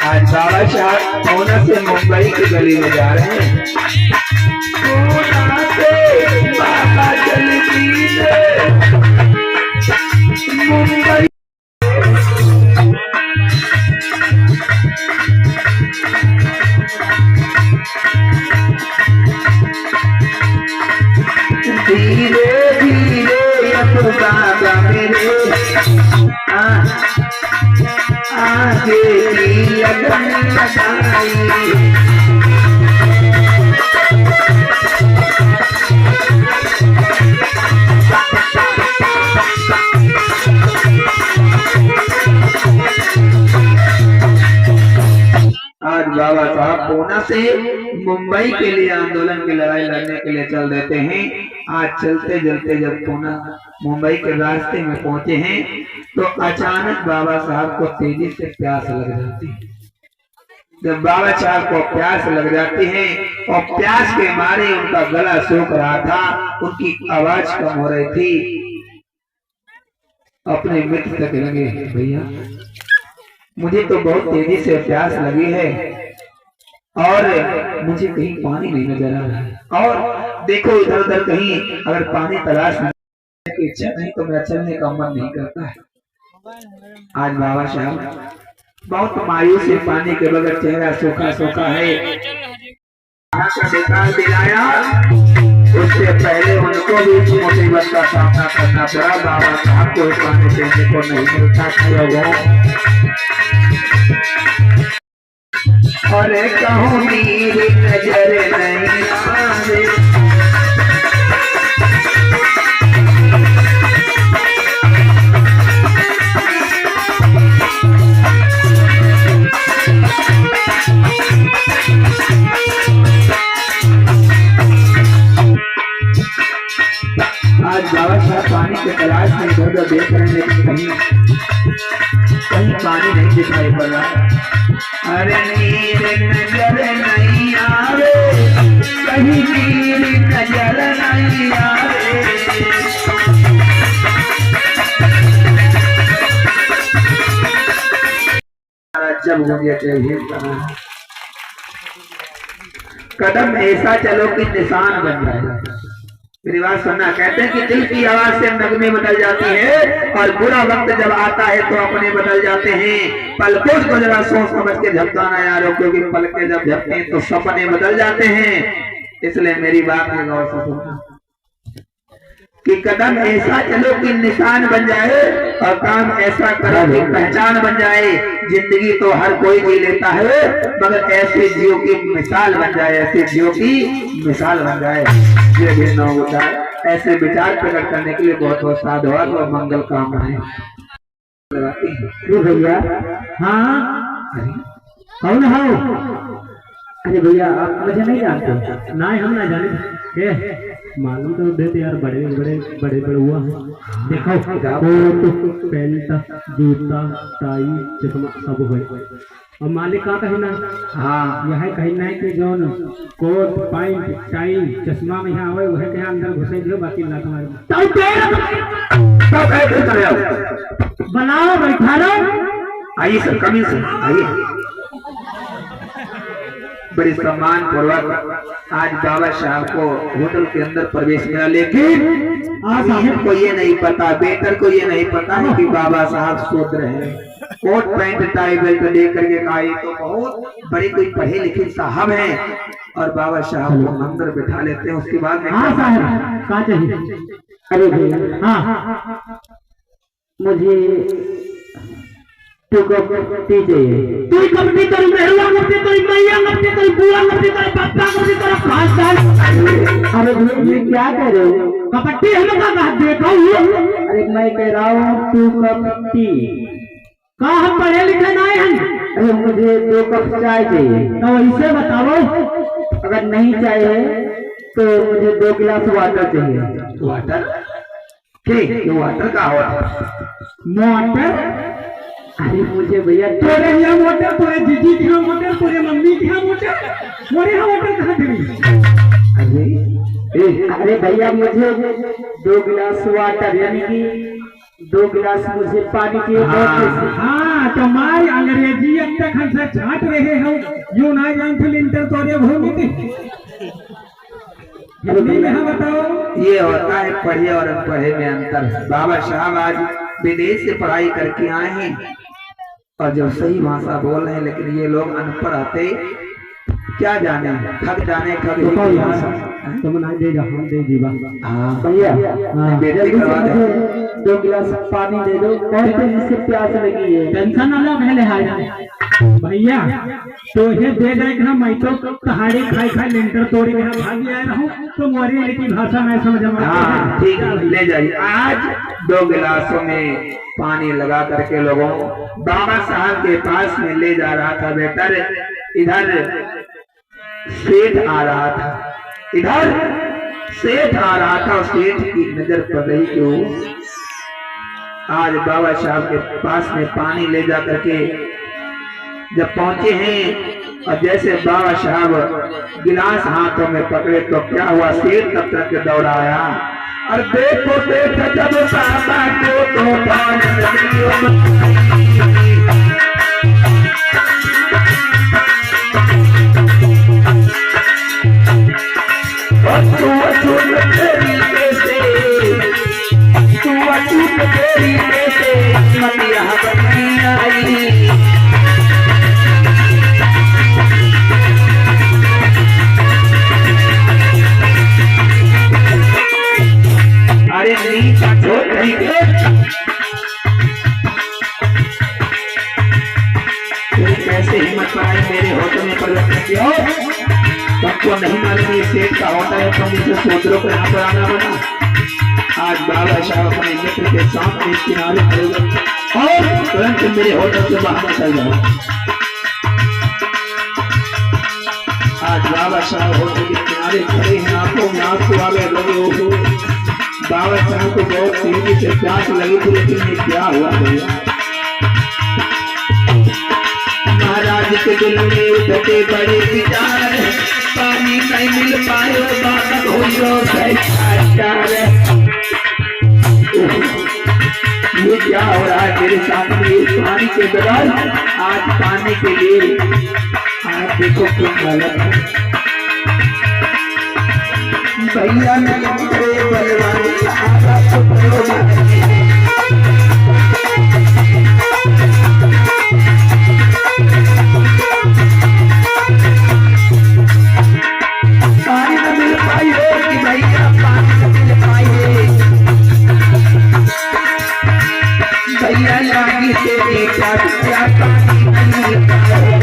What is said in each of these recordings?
आज बाबा साहब पूना से मुंबई की गली में जा रहे हैं। पूना से बाबा चलती मुंबई धीरे धीरे बाबा मेरे आगे की लगन लगाई। आज बाबा साहब पूना से मुंबई के लिए आंदोलन की लड़ाई लड़ने के लिए चल देते हैं। आज चलते चलते जब पूना मुंबई के रास्ते में पहुंचे हैं तो अचानक बाबा साहब को तेजी से प्यास लग जाती है। जब बाबा साहब को प्यास लग जाती है और प्यास के मारे उनका गला सूख रहा था, उनकी आवाज कम हो रही थी। अपने मित्र तक लगे, भैया मुझे तो बहुत तेजी से प्यास लगी है और मुझे कहीं पानी नहीं नजर आ रहा है, और देखो इधर उधर कहीं अगर पानी तलाश करने की इच्छा नहीं तो मेरा चलने का मन नहीं करता है। आज बाबा साहब बहुत मायूसी, पानी के बगैर चेहरा सूखा सूखा है। दिलाया उससे पहले उनको भी मुसीबत का सामना करना पड़ा। बाबा साहब को पानी देने को नहीं मिलता था। और कहूँ मेरी नजर नहीं आवे, आज बाबा साहब पानी के तलाश में इधर उधर देख रहे हैं लेकिन कहीं कहीं पानी नहीं दिखाई पड़ रहा। अरे नीर नजर नहीं आवे, कहीं नीर नजर नहीं आवे। जब हो गया कदम ऐसा चलो कि निशान बन जाए। मेरी बात सुनना, कहते हैं कि दिल की आवाज से नगमे बदल जाती है और बुरा वक्त जब आता है तो अपने बदल जाते हैं। पलकों को जरा सोच समझ के झपकाना यारो, क्योंकि पलके जब झपके तो सपने बदल जाते हैं। इसलिए मेरी बात में गौर से सुनना कि कदम ऐसा चलो कि निशान बन जाए और काम ऐसा करो कि पहचान बन जाए। जिंदगी तो हर कोई जी लेता है, मगर ऐसे जियो की मिसाल बन जाए, ऐसे जियो की मिसाल बन जाए। ये भी न होता है। ऐसे विचार प्रकट करने के लिए बहुत बहुत साधुवाद और मंगल कामनाएं। भैया हाँ कौन हो? अरे भैया आप मुझे नहीं जानते? ना हम ना जाने, मालूम तो देते यार, बड़े बड़े बड़े बड़े हुआ है। देखो कोट पैंट जूता टाई चश्मा सब हो, और मालिक का कहना हाँ यह कहना है कि जो कोट पैंट टाई चश्मा में यहाँ आवे वह कहीं अंदर घुसे जो, बाकी ना बनाओ बैठा रहो। आइए सर, कमी से आइए। बड़े सम्मान पूर्वक आज बाबा साहब को होटल के अंदर प्रवेश किया, लेकिन साहब को ये नहीं पता, बेटर को ये नहीं पता है कि बाबा साहब शूद्र हैं। कोट पैंट टाई बेल्ट लेकर के कहा ये तो बहुत बड़े कोई पढ़े लिखे साहब हैं, और बाबा साहब को अंदर बिठा लेते हैं। उसके बाद में कहाँ चाहिए? अरे भैया हाँ मुझे तू कपटी चाहिए। तू कपटी तो मेरुआ कपटी तो मैया कपटी तो बुआ कपटी तो पापा कपटी तो खासदार। अरे ये क्या कह रहे हो? कपटी हम लोग का देखा हुआ। अरे मैं कह रहा हूँ तू कपटी कहाँ, हम पढ़े लिखे ना हैं। अरे मुझे 2 कप चाय चाहिए। तो इसे बताओ, अगर नहीं चाहिए तो मुझे 2 गिलास वाटर चाहिए। वाटर ठीक, वाटर का मोटर? अरे मुझे भैया तेरे यहाँ मोटर, तेरे दीदी की यहाँ मोटर, तेरे मम्मी की यहाँ मोटर, मोरे यहाँ मोटर कहाँ थी? अरे भैया मुझे 2 गिलास वाटर यानी कि 2 गिलास मुझे पानी चाहिए। हाँ तो मैं अंग्रेजी अब तक हमसे छाट रहे हो यू ना जानते लिंटर तो रे भूमि थी हिंदी में हाँ बताओ। ये होता है पढ़े और अनपढ़े में अंतर। बाबा साहब आज विदेश से पढ़ाई करके आए हैं और जो सही भाषा बोल रहे हैं, लेकिन ये लोग अनपढ़ आते क्या जाने, खग जाने खग तुम ना दे हम दे जीवा। हाँ भैया बेटी करवा दे। 2 गिलास पानी दे दो, बहुत तेजी से प्यास लगी है। टेंशन अलग है ले भैया तो ये दे गए ना मैं तो कहाड़ी खाई खाई लेंटर तोड़ी में भाग आया रहूं तो मोरी की भाषा मैं समझ में। हाँ ठीक है, ले जाइए। आज 2 गिलासों में पानी लगा करके लोगों बाबा साहब के पास में ले जा रहा था। बेटर इधर सेठ आ रहा था, इधर सेठ आ रहा था और सेठ की नजर पड़ रही कि वो आज बाबा साहब के पास में पानी ले जा करके जब पहुंचे हैं और जैसे बाबा साहब गिलास हाथों में पकड़े तो क्या हुआ, सेठ तब तक दौड़ा आया और देखो देख जब बाबा को अरे नीचा छोड़ नहीं कैसे हिम्मत पाए मेरे होटल में परिवर्तन किया। सबको नहीं मालूम ये सेठ का होटल है, तो मुझे सोचो को यहाँ पर आना बना। आज बाबा साहब अपने मित्र के साथ इस किनारे खड़े हुए और तुरंत मेरे होटल से बाहर निकल जाओ। आज बाबा साहब होटल के किनारे खड़े हैं, आंखों में आंसू आ गए लगे हो। बाबा साहब को बहुत तेजी से प्यास लगी थी, लेकिन ये क्या हुआ भैया। महाराज के दिल में उठते बड़े विचार, पानी नहीं मिल पाए बाबा हो ये क्या हो रहा है मेरे सामने। पानी के बगैर आज पानी के लिए आप देखो क्यों गलत है भैया बलवान पानी न मिल पाई हो कि भैया पानी न मिल पाई है भैया लागी से देखा क्या पानी नहीं मिल पाए।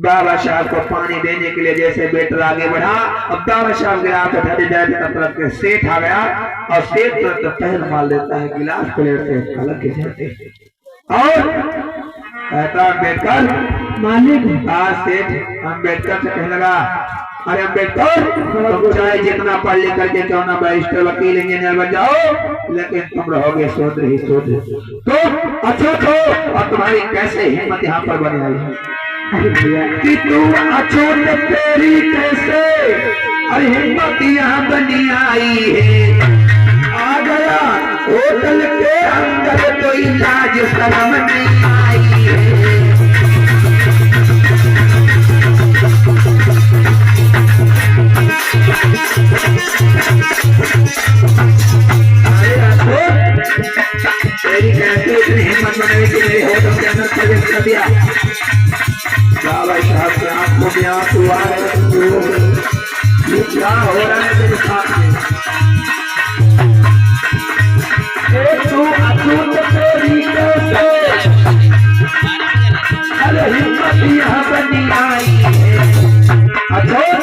बाबा साहब को पानी देने के लिए जैसे बेटर आगे बढ़ा, अब बाबा साहब गया तो तरफ के सेठ आ गया और सेठ तो पहल मार देता है गिलास प्लेट से अलग के जाते और कहता अम्बेडकर मालिक। आज सेठ अम्बेडकर से कहने लगा, अरे अम्बेडकर तुम चाहे जितना पढ़ लिख करके क्यों ना बैरिस्टर वकील इंजीनियर बन जाओ, लेकिन तुम रहोगे शूद्र ही शूद्र। तो अछूत हो और तुम्हारी कैसे हिम्मत यहाँ पर बनी आई है कि तू अछूत तेरी कैसे और हिम्मत यहाँ बनी आई है। आ गया होटल के अंदर कोई लाज शर्म नहीं आई है। तेरी कैसे इतनी हिम्मत बनाई कि मेरे होटल के अंदर प्रवेश कर दिया। बाबा साहब के आंखों में आंसू आ रहे, ये क्या हो रहा है मेरे साथ में। तू अछूत तेरी कैसे अरे हिम्मत यहाँ बनी आई है। अछूत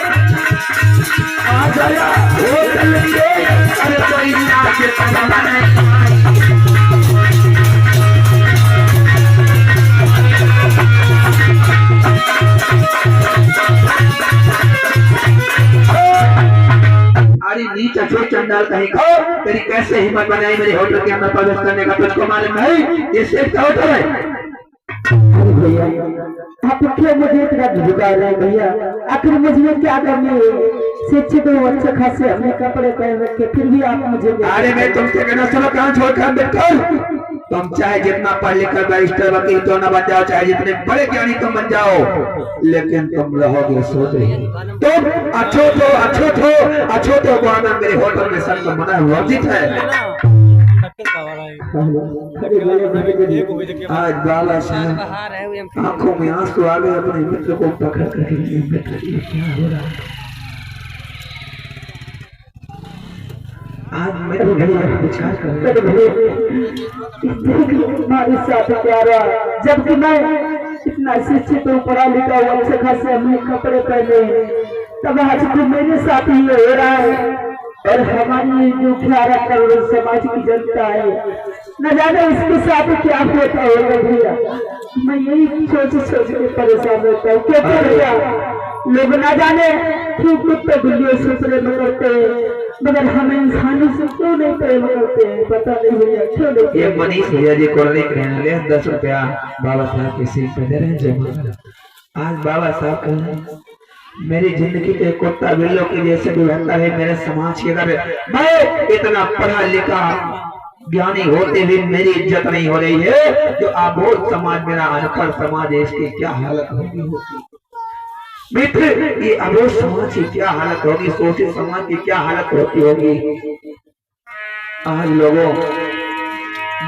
आ गया होटल के अरे कोई नाच नहीं आई। अरे नीच अछूत चंडाल कहीं खाओ, तेरी कैसे हिम्मत बनाई मेरे होटल के अंदर प्रवेश करने का, तुझको मालूम नहीं ये सेठ का होटल है। भैया, आप क्यों मुझे इतना झुका रहे हैं भैया? आखिर मुझे क्या करनी है? शिक्षित हूँ, अच्छे खासे हमने कपड़े पहन रखे, फिर भी आप मुझे। अरे मैं तुमसे कहना, चलो काम छोड़कर बैठो। तुम चाहे जितना पढ़ लिख कर बैरिस्टर वकील क्यों न बन जाओ, चाहे जितने बड़े ज्ञानी तुम बन जाओ, लेकिन तुम रहोगे सोते। तुम अच्छो तो गाना मेरे होटल में सब मना वर्जित है। आज बाला साहब आंखों में आंसू आ गए, अपने मित्र को पकड़ करके क्या हो रहा है? आज मैं विचार कर हमारे साथ प्यारा, जबकि मैं इतना शिक्षित हूँ, पढ़ा लिखा हूँ, अच्छे खासे हमने कपड़े पहने, तब आज तो मेरे साथ ही हो रहा है। और हमारी जो 11 करोड़ समाज की जनता है, न जाने इसके साथ क्या होता होगा भैया। मैं यही सोच के परेशान होता हूँ। क्योंकि भैया लोग न जाने क्यों कुत्ते बिल्लियों से प्रेम करते हैं, मगर हमें इंसानों से क्यों नहीं प्रेम करते हैं, पता नहीं भैया क्यों नहीं। ये मनीष भैया जी कोल्ड ड्रिंक ले 10 रुपया बाबा साहब के सिर पे दे रहे हैं जमा। आज बाबा साहब कहना मेरी जिंदगी के कुत्ता बिल्लों की जैसे भी रहता है, मेरे समाज के अगर मैं इतना पढ़ा लिखा ज्ञानी होते हुए मेरी इज्जत नहीं हो रही है, जो अबोध समाज, मेरा अनपढ़ समाज है, इसकी क्या हालत होगी मित्र? ये अबोध समाज की क्या हालत होगी, शोषित समाज की क्या हालत होती होगी? आज लोगों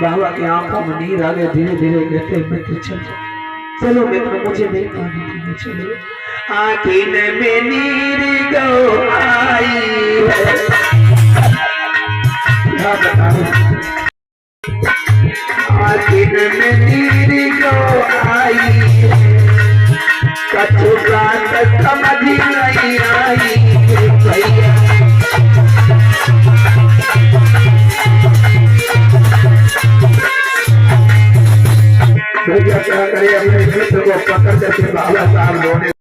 बाबा की आंखों में नीर आ गए, धीरे धीरे कहते मित्र चलो मित्र, मुझे नहीं पानी, चलो। आखिन में नीर गो आई, आखिन में नीर गो आई, कछु बात समझ नहीं आई भैया। भैया क्या करे, अपने मित्र को पकड़ करके बाबा साहब रोने,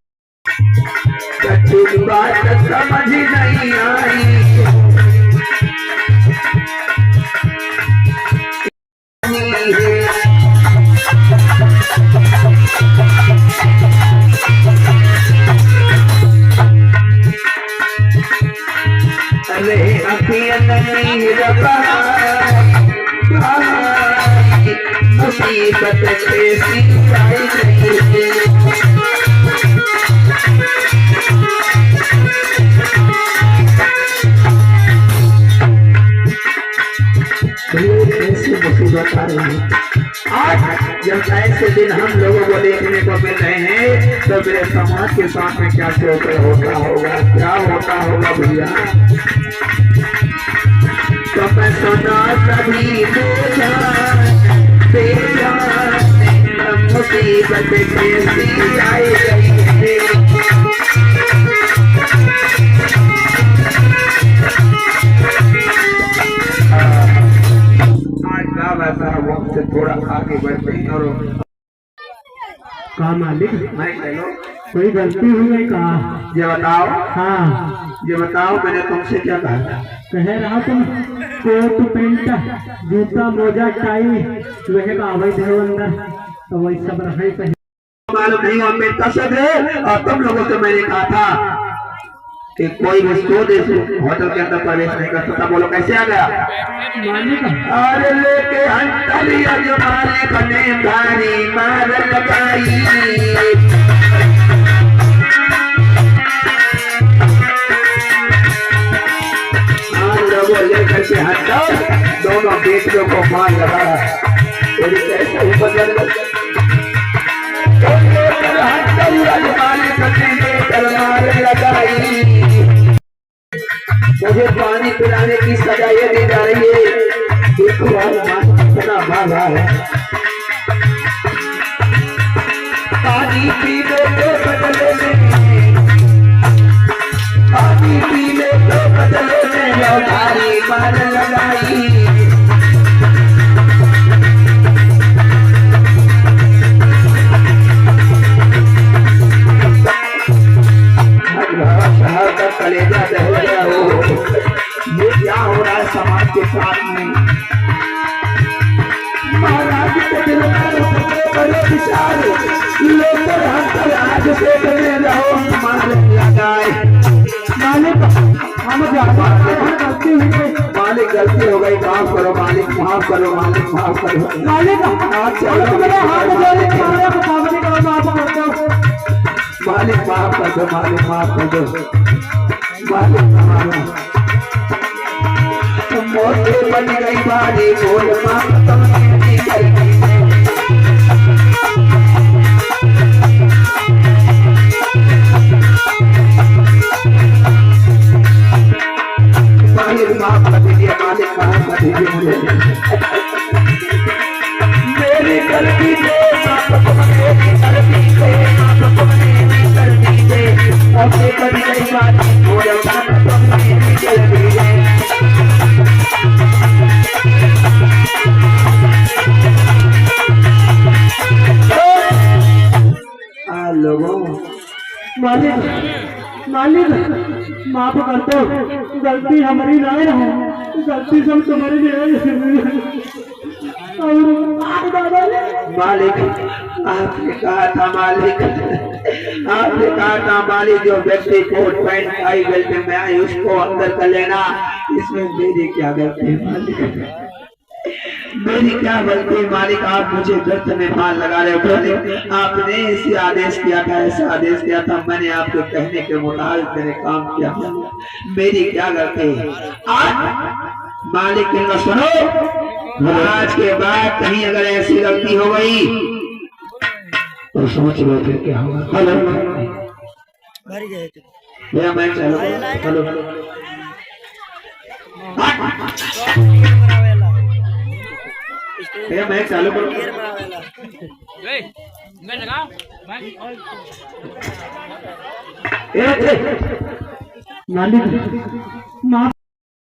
कछु बात समझ नहीं आई। अरे अखियन नीर मुसीबत कैसी आई नहीं। मुसीबत आ रही है आज, जब ऐसे दिन हम लोगों को देखने को मिल रहे हैं, तो मेरे समाज के साथ में क्या होता होगा, क्या होता होगा भैया? तो मैं सुना तभी मुसीबत कैसी आई है। से थोड़ा आगे बढ़ गई और कहा मालिक मैं कोई गलती हुई है? कहा ये बताओ। हाँ ये बताओ, मैंने तुमसे क्या कहा था? कह रहा तुम कोट पैंट जूता मोजा टाई वह का अवैध है अंदर, तो वही सब रहे पहले मालूम नहीं, हम में कसद है। और तुम लोगों से मैंने कहा था कि कोई भी स्वदेश होटल के अंदर प्रवेश नहीं कर सकता। बोलो कैसे आ गया? अरे लेके अंतरिया जो मालिक ने भारी मार लगाई, लोगों लेकर के हटाओ, दोनों बेटियों को मार लगा। कैसे ही बदल लगाई, मुझे पानी पिलाने की सजा ये दी जा रही है। देखो कितना भागा है, पानी पी लो तो बदले में, पानी पी लो तो बदले में लौटारी मार लगाई। शहर का कलेजा दह गया हो, ये क्या हो रहा है समाज के साथ में? महाराज के दिल में करे विचार लेकर हम आज से में रहो मालिक लगाए। मालिक हम गलती हुई है। मालिक गलती हो गई, माफ करो मालिक, माफ करो मालिक, माफ करो मालिक आप चलो मेरा हाथ जोड़ के माफ कर दो। मालिक, माफ कर दो मालिक, माफ कर दो मालिक, हमारा मोटे बन गई बाड़ी बोल माफ तुमने गलती मालिक, माफ कर दीजिए मालिक, माफ कर दीजिए मुझे मेरी गलती से माफ तुमने गलती से माफ तुमने गलती से मोटे बन गई बाड़ी बोल माफ तुमने गलती से। लोगों मालिक मालिक माफ कर दो, गलती हमारी ना रहो, गलती सब तुम्हारी मालिक आपने कहा था मालिक, आपने कहा था मालिक जो व्यक्ति कोट पैंट टाई बेल्ट में आए उसको अंदर कर लेना। इसमें मेरी क्या गलती है मालिक, मेरी क्या गलती है मालिक? आप मुझे गर्त में पाल लगा रहे हो मालिक। आपने ऐसे आदेश किया था, ऐसा आदेश किया था, मैंने आपके कहने के मुताबिक मैंने काम किया, मेरी क्या गलती है? आज मालिक कहना सुनो, आज के बाद कहीं अगर ऐसी गलती हो गई तो सोच लो फिर क्या होगा। हेलो भैया मैं चलो, हेलो भैया मैं चालू करो। मालिक